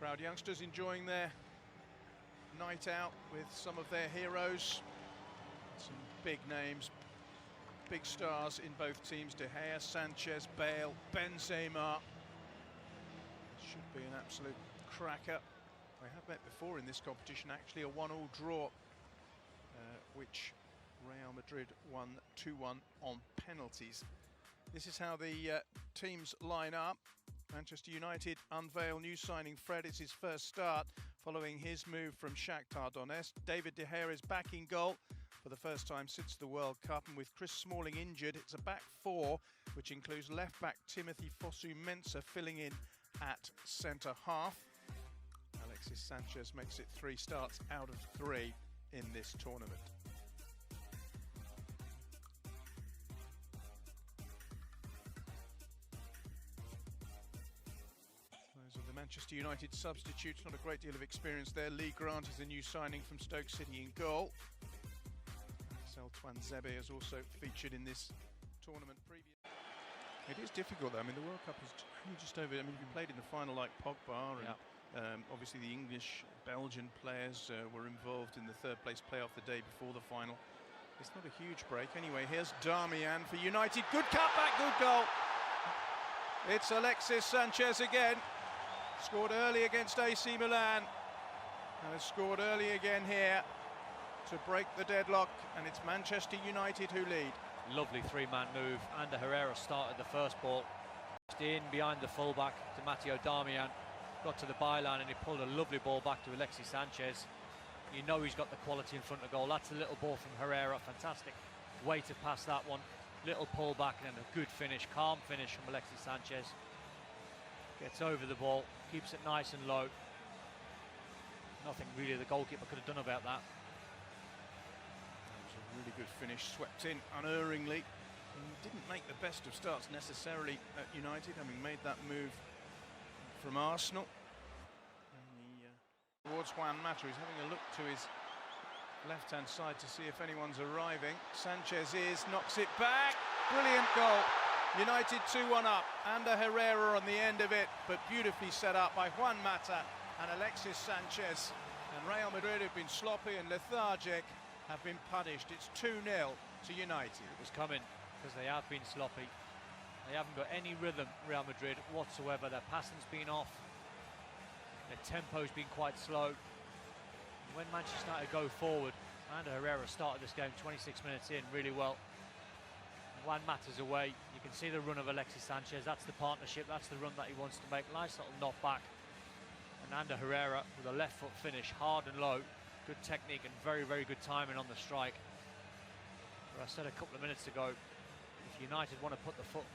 Proud youngsters enjoying their night out with some of their heroes. Some big names, big stars in both teams. De Gea, Sanchez, Bale, Benzema. Should be an absolute cracker. They have met before in this competition, actually a 1-1 draw, which Real Madrid won 2-1 on penalties. This is how the teams line up. Manchester United unveil new signing Fred. It's his first start following his move from Shakhtar Donetsk. David De Gea is back in goal for the first time since the World Cup, and with Chris Smalling injured, it's a back four, which includes left-back Timothy Fosu-Mensah filling in at centre-half. Alexis Sanchez makes it 3 starts out of 3 in this tournament. Those are the Manchester United substitutes. Not a great deal of experience there. Lee Grant is a new signing from Stoke City in goal. Tuanzebe has also featured in this tournament previously. It is difficult though. I mean, the World Cup is only just over. I mean, you played in the final like Pogba, and obviously the English, Belgian players were involved in the third place playoff the day before the final. It's not a huge break. Anyway, here's Darmian for United. Good cutback, good goal. It's Alexis Sanchez again. Scored early against AC Milan and has scored early again here to break the deadlock, and it's Manchester United who lead. Lovely 3-man move. Ander Herrera started the first ball. In behind the fullback to Matteo Darmian. Got to the byline and he pulled a lovely ball back to Alexis Sanchez. You know he's got the quality in front of goal. That's a little ball from Herrera. Fantastic way to pass that one. Little pull back and then a good finish, calm finish from Alexis Sanchez. Gets over the ball, keeps it nice and low. Nothing really the goalkeeper could have done about that. Really good finish, swept in unerringly. He didn't make the best of starts necessarily at United, having made that move from Arsenal. And towards Juan Mata, he's having a look to his left-hand side to see if anyone's arriving. Sanchez knocks it back. Brilliant goal. United 2-1 up. Ander Herrera on the end of it, but beautifully set up by Juan Mata and Alexis Sanchez. And Real Madrid have been sloppy and lethargic, have been punished. It's 2-0 to United. It was coming because they have been sloppy. They haven't got any rhythm, Real Madrid, whatsoever. Their passing's been off. Their tempo's been quite slow. When Manchester United go forward, Ander Herrera started this game 26 minutes in really well. Juan Mata's away. You can see the run of Alexis Sanchez. That's the partnership. That's the run that he wants to make. Nice little knock back. And Ander Herrera with a left foot finish, hard and low. Good technique and very, very good timing on the strike. But I said a couple of minutes ago, if United want to put the foot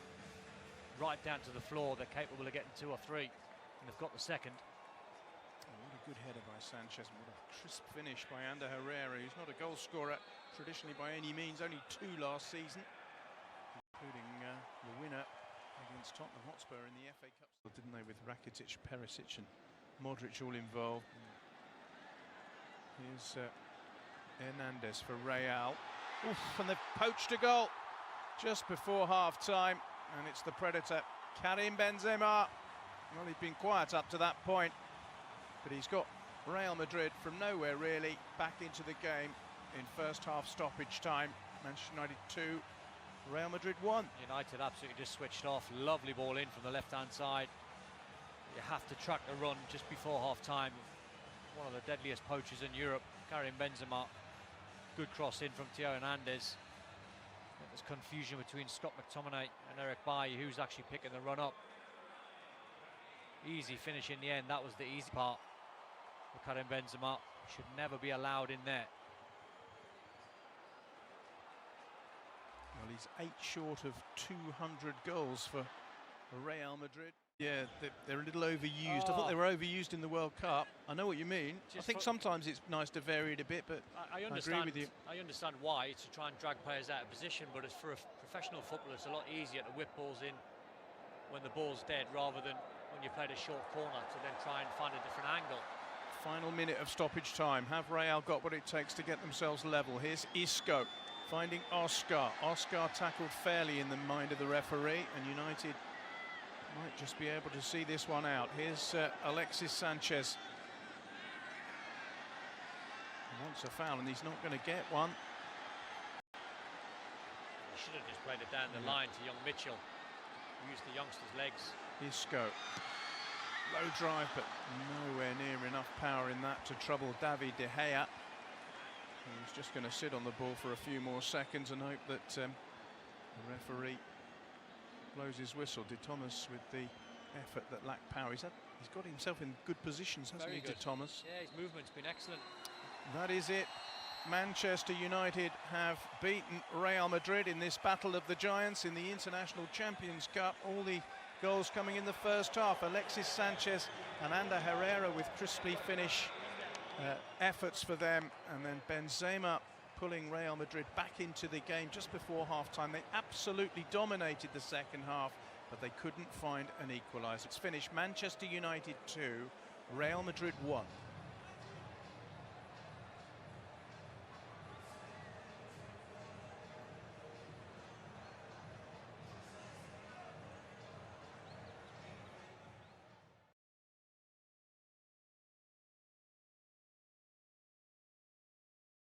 right down to the floor, they're capable of getting 2 or 3, and they've got the second. Oh, what a good header by Sanchez, and what a crisp finish by Ander Herrera, who's not a goal scorer traditionally by any means, only 2 last season, including the winner against Tottenham Hotspur in the FA Cup. Didn't they, with Rakitic, Perisic and Modric all involved. Here's Hernandez for Real. Oof, and they've poached a goal just before half-time, and it's the Predator, Karim Benzema. Well, he'd been quiet up to that point, but he's got Real Madrid from nowhere, really, back into the game in first half stoppage time. Manchester United 2, Real Madrid 1. United absolutely just switched off. Lovely ball in from the left-hand side. You have to track the run just before half-time. One of the deadliest poachers in Europe, Karim Benzema. Good cross in from Theo Hernandez. There's confusion between Scott McTominay and Eric Bailly, who's actually picking the run up. Easy finish in the end. That was the easy part for Karim Benzema. Should never be allowed in there. Well, he's 8 short of 200 goals for Real Madrid. Yeah, they're a little overused. I thought they were overused in the World Cup. I know what you mean. I think sometimes it's nice to vary it a bit, but I agree with you. I understand why, it's to try and drag players out of position, but as for a professional footballer, it's a lot easier to whip balls in when the ball's dead, rather than when you played a short corner to then try and find a different angle. Final minute of stoppage time. Have Real got what it takes to get themselves level? Here's Isco finding Oscar. Oscar tackled fairly in the mind of the referee, and United might just be able to see this one out. Here's Alexis Sanchez. He wants a foul and he's not going to get one. He should have just played it down the line to young Mitchell. Use the youngster's legs. Isco. Low drive, but nowhere near enough power in that to trouble David De Gea. He's just going to sit on the ball for a few more seconds and hope that the referee blows his whistle. De Thomas with the effort that lacked power. He's got himself in good positions, hasn't he, De Thomas? Yeah, his movement's been excellent. That is it. Manchester United have beaten Real Madrid in this battle of the giants in the International Champions Cup. All the goals coming in the first half. Alexis Sanchez and Ander Herrera with crisply finish efforts for them, and then Benzema pulling Real Madrid back into the game just before half-time. They absolutely dominated the second half, but they couldn't find an equaliser. It's finished Manchester United 2, Real Madrid 1.